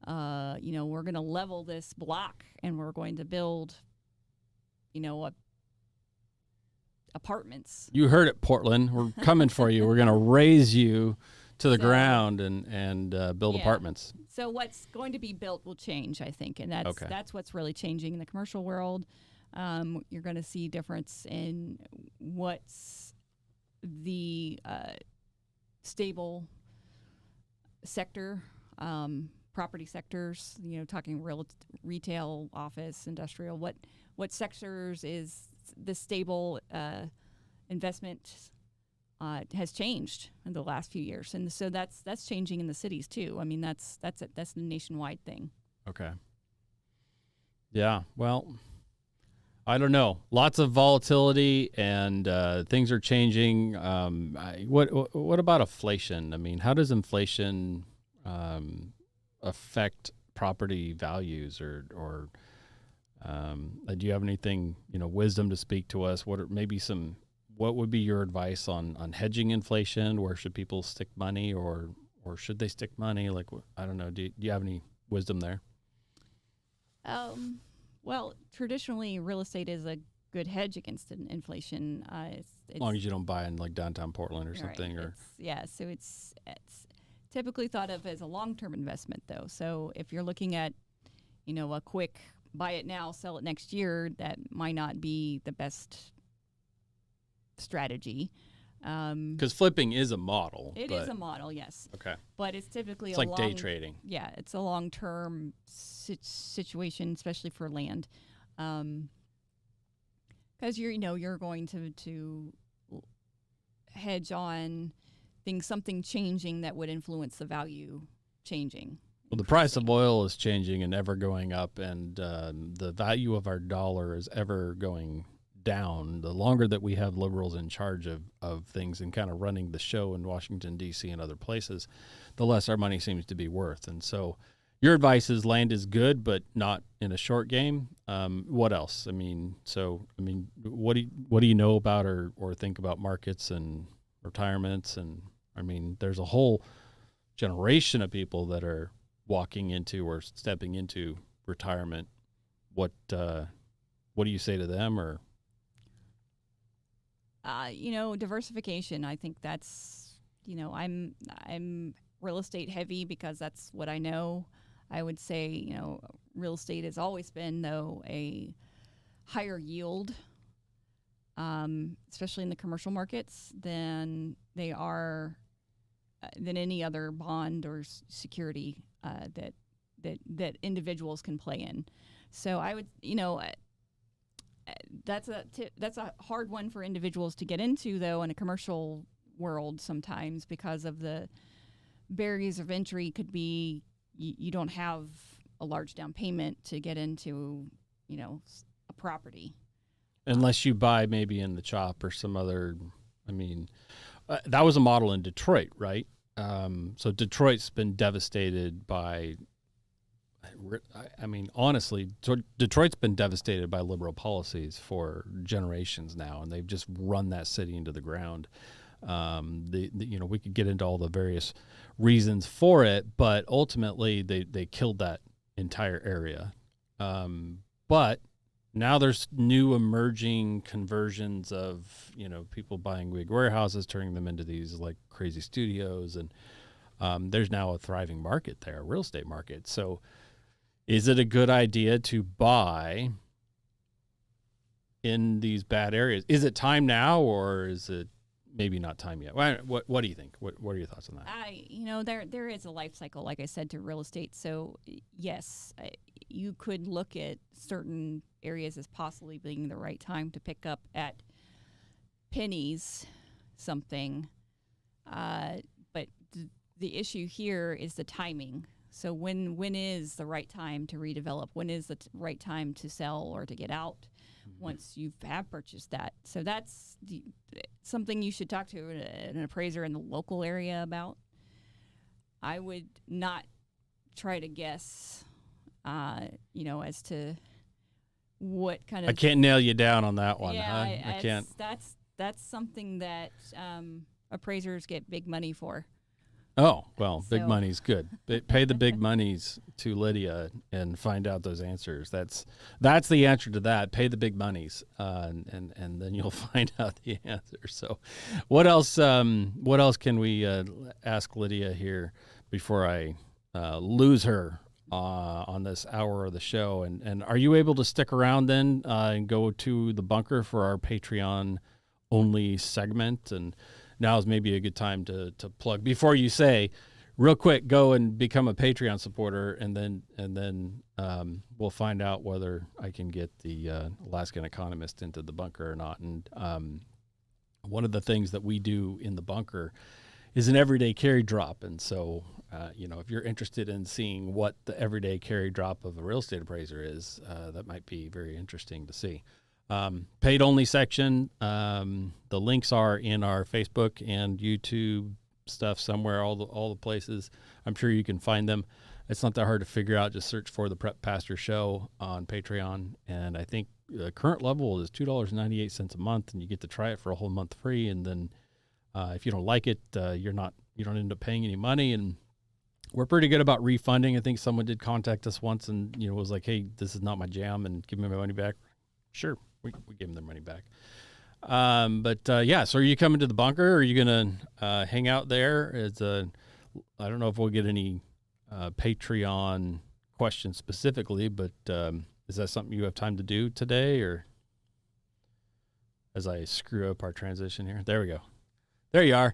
We're going to level this block and we're going to build, apartments. You heard it, Portland. We're coming for you. We're going to raise you to the ground and build apartments. So what's going to be built will change, I think, and that's what's really changing in the commercial world. You're going to see difference in what's the stable sector, property sectors. Talking retail, office, industrial. What sectors is the stable investment has changed in the last few years, and so that's changing in the cities too. I mean, that's the nationwide thing. Okay. Yeah. Well, I don't know. Lots of volatility, and things are changing. What about inflation? I mean, how does inflation affect property values, or do you have anything, wisdom to speak to us? What would be your advice on hedging inflation? Where should people stick money, or should they stick money? Like, I don't know. Do you have any wisdom there? Well, traditionally, real estate is a good hedge against inflation. It's as long as you don't buy in like downtown Portland or something, right. So it's typically thought of as a long-term investment, though. So if you're looking at, a quick buy it now, sell it next year, that might not be the best strategy. Because flipping is a model. It is a model, yes. Okay. But it's typically it's like day trading. Yeah, it's a long-term situation, especially for land, because you're going to hedge on something changing that would influence the value changing. Well, the price of oil is changing and ever going up, and the value of our dollar is ever going down. The longer that we have liberals in charge of things and kind of running the show in Washington, D.C. and other places, the less our money seems to be worth. And so your advice is land is good, but not in a short game. What else? What do you know about or think about markets and retirements? And I mean, there's a whole generation of people that are walking into or stepping into retirement. What do you say to them? Or diversification. I think that's, I'm real estate heavy because that's what I know. I would say, real estate has always been, though, a higher yield, especially in the commercial markets, than they are than any other bond or security that individuals can play in. So I would, that's a hard one for individuals to get into, though, in a commercial world sometimes, because of the barriers of entry. Could be you don't have a large down payment to get into, a property. Unless you buy maybe in the CHOP or some other, that was a model in Detroit, right? So Detroit's been devastated by, honestly, Detroit's been devastated by liberal policies for generations now, and they've just run that city into the ground. We could get into all the various reasons for it, but ultimately they killed that entire area. But now there's new emerging conversions of, people buying big warehouses, turning them into these like crazy studios. And there's now a thriving market there, a real estate market. So is it a good idea to buy in these bad areas? Is it time now, or is it maybe not time yet? What do you think? What are your thoughts on that? There is a life cycle, like I said, to real estate. So yes, you could look at certain areas as possibly being the right time to pick up at pennies something. But the issue here is the timing. So when is the right time to redevelop? When is the right time to sell or to get out? once you have purchased that. So that's something you should talk to an appraiser in the local area about. I would not try to guess, as to what kind of. I can't nail you down on that one. Yeah, huh? I can't. That's something that appraisers get big money for. Oh, well, big So- money's good. Pay the big monies to Lydia and find out those answers. That's the answer to that. Pay the big monies, and then you'll find out the answer. So, what else? What else can we ask Lydia here before I lose her on this hour of the show? And are you able to stick around then and go to the bunker for our Patreon only segment? And now is maybe a good time to plug before you say, real quick, go and become a Patreon supporter, and then we'll find out whether I can get the Alaskan Economist into the bunker or not. And one of the things that we do in the bunker is an everyday carry drop. And so, if you're interested in seeing what the everyday carry drop of a real estate appraiser is, that might be very interesting to see. Paid only section. The links are in our Facebook and YouTube stuff somewhere, all the places. I'm sure you can find them. It's not that hard to figure out. Just search for the Prep Pastor Show on Patreon. And I think the current level is $2.98 a month, and you get to try it for a whole month free. And then if you don't like it, you don't end up paying any money. And we're pretty good about refunding. I think someone did contact us once and was like, hey, this is not my jam, and give me my money back. Sure. We gave them their money back. So are you coming to the bunker? Or are you going to hang out there? I don't know if we'll get any Patreon questions specifically, but is that something you have time to do today? Or as I screw up our transition here? There we go. There you are.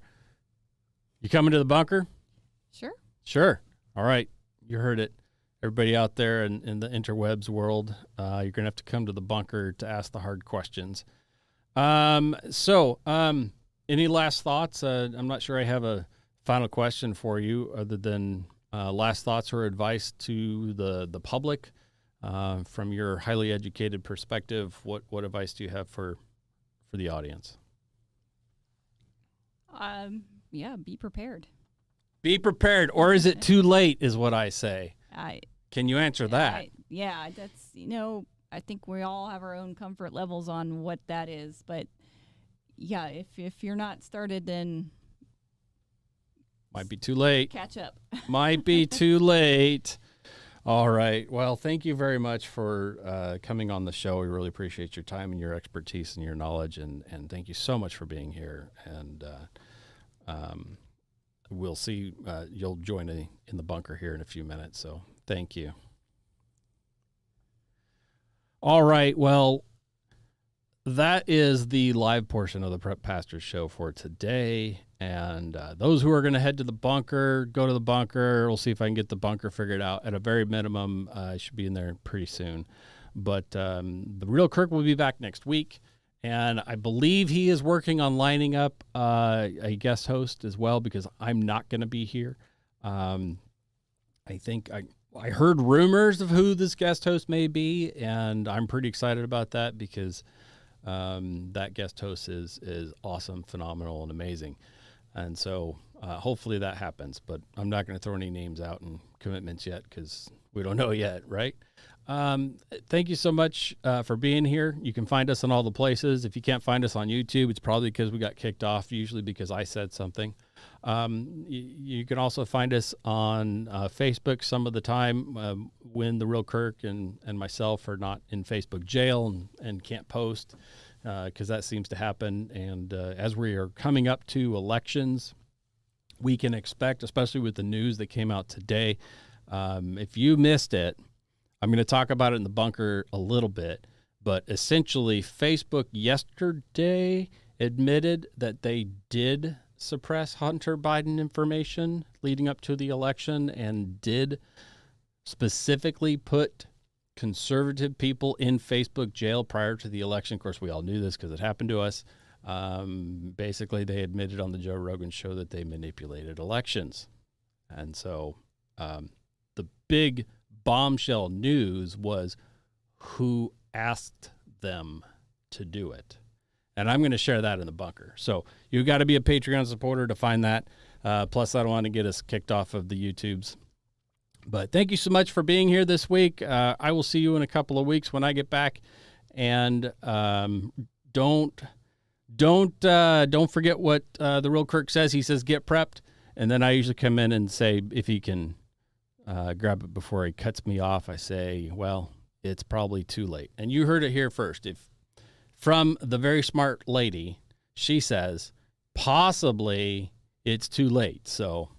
You coming to the bunker? Sure. Sure. All right. You heard it. Everybody out there in the interwebs world, you're going to have to come to the bunker to ask the hard questions. Any last thoughts? I'm not sure I have a final question for you other than last thoughts or advice to the public from your highly educated perspective. What advice do you have for the audience? Be prepared. Be prepared, or is it too late, is what I say. Can you answer that? That's, I think we all have our own comfort levels on what that is. But, yeah, if you're not started, then might be too late. Catch up. Might be too late. All right. Well, thank you very much for coming on the show. We really appreciate your time and your expertise and your knowledge. And thank you so much for being here. And we'll see. You'll join in the bunker here in a few minutes. So thank you. All right. Well, that is the live portion of the Prep Pastors Show for today. And those who are going to head to the bunker, go to the bunker. We'll see if I can get the bunker figured out. At a very minimum, I should be in there pretty soon. But the real Kirk will be back next week. And I believe he is working on lining up a guest host as well, because I'm not going to be here. I think I heard rumors of who this guest host may be, and I'm pretty excited about that because that guest host is awesome, phenomenal, and amazing. And so hopefully that happens, but I'm not going to throw any names out and commitments yet because we don't know yet, right? Thank you so much for being here. You can find us in all the places. If you can't find us on YouTube, it's probably because we got kicked off, usually because I said something. You can also find us on Facebook some of the time when the real Kirk and myself are not in Facebook jail and can't post because that seems to happen. And as we are coming up to elections, we can expect, especially with the news that came out today, if you missed it, I'm going to talk about it in the bunker a little bit, but essentially Facebook yesterday admitted that they did suppress Hunter Biden information leading up to the election and did specifically put conservative people in Facebook jail prior to the election. Of course, we all knew this because it happened to us. Basically, they admitted on the Joe Rogan show that they manipulated elections. And so the big bombshell news was who asked them to do it. And I'm going to share that in the bunker. So you got to be a Patreon supporter to find that. Plus, I don't want to get us kicked off of the YouTubes. But thank you so much for being here this week. I will see you in a couple of weeks when I get back. And don't forget what the real Kirk says. He says, get prepped. And then I usually come in and say, if he can grab it before he cuts me off, I say, well, it's probably too late. And you heard it here first. If from the very smart lady, she says, possibly it's too late. So